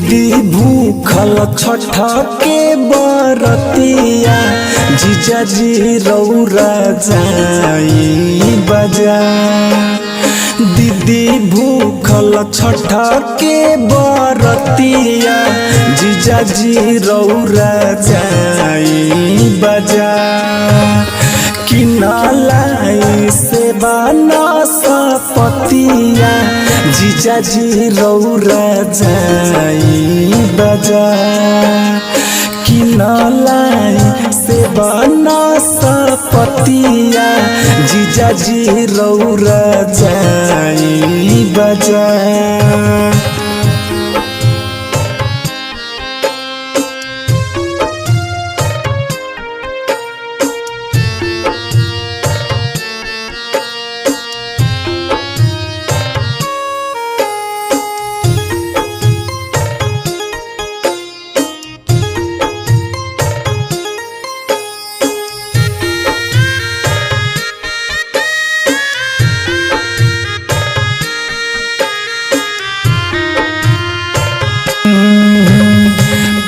दीदी भूखल छठ के बरतिया जीजाजी रौरा जाई बाजार। दीदी भूखल छठ के बरतिया जीजाजी रौरा जाई बाजार। किनालाई से बना सपतिया जीजाजी रौरा जाई बाजार। किनालाई से बना सपतिया जीजाजी रौरा जाई बाजार।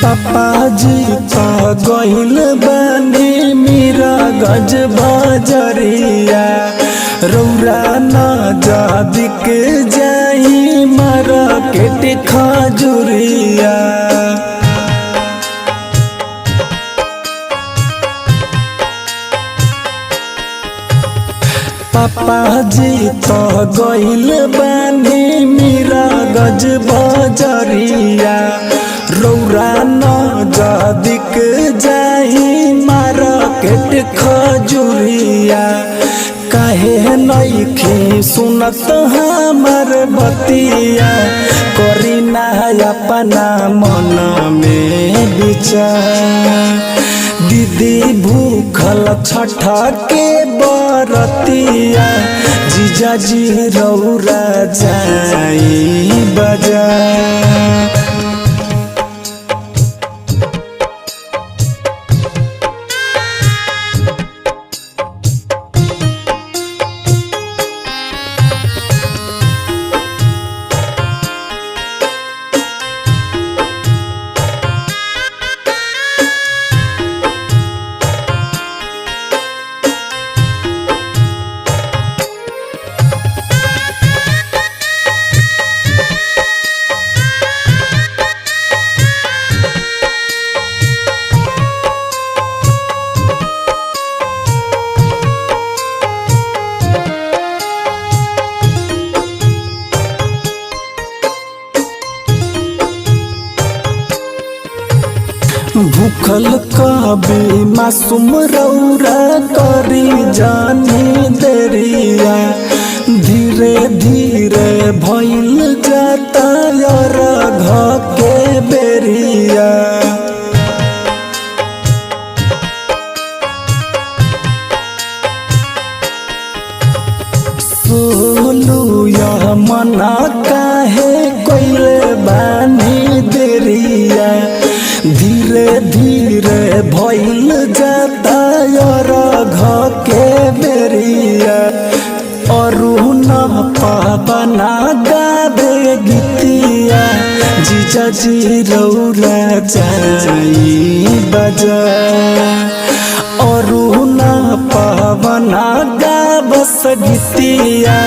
पापा जी तो गइल बानी मेरा गज बजरिया। रौरा न जादिक जाई मार्केट खजुरिया। पापा जी तो गइल बानी मेरा गज बजरिया। रौरा न जादिक जाई मार्केट खजुरिया। काहे नइखे सुनत हमर बतिया करी ना अपना मन में विचार। दीदी भूखल छठ के बरतिया जीजाजी रौरा जाई बाजार। भूखल कभी मासूम रौरा करी जानी देरिया। धीरे धीरे भइल जाता अर्घ के बेरिया। सोलू यह मना काहे कोइले बानी देरिया। धीरे धीरे भइल जाता अर्घ के बेरिया। अरुण पापना गावे गीतिया जीजाजी रौरा जाई बाजार। अरुण पावना गावस गीतिया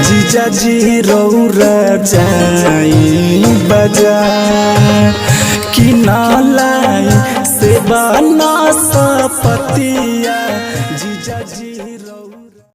जीजाजी रौरा जाई बाजार। किनालाई से बना सपतिया जीजाजी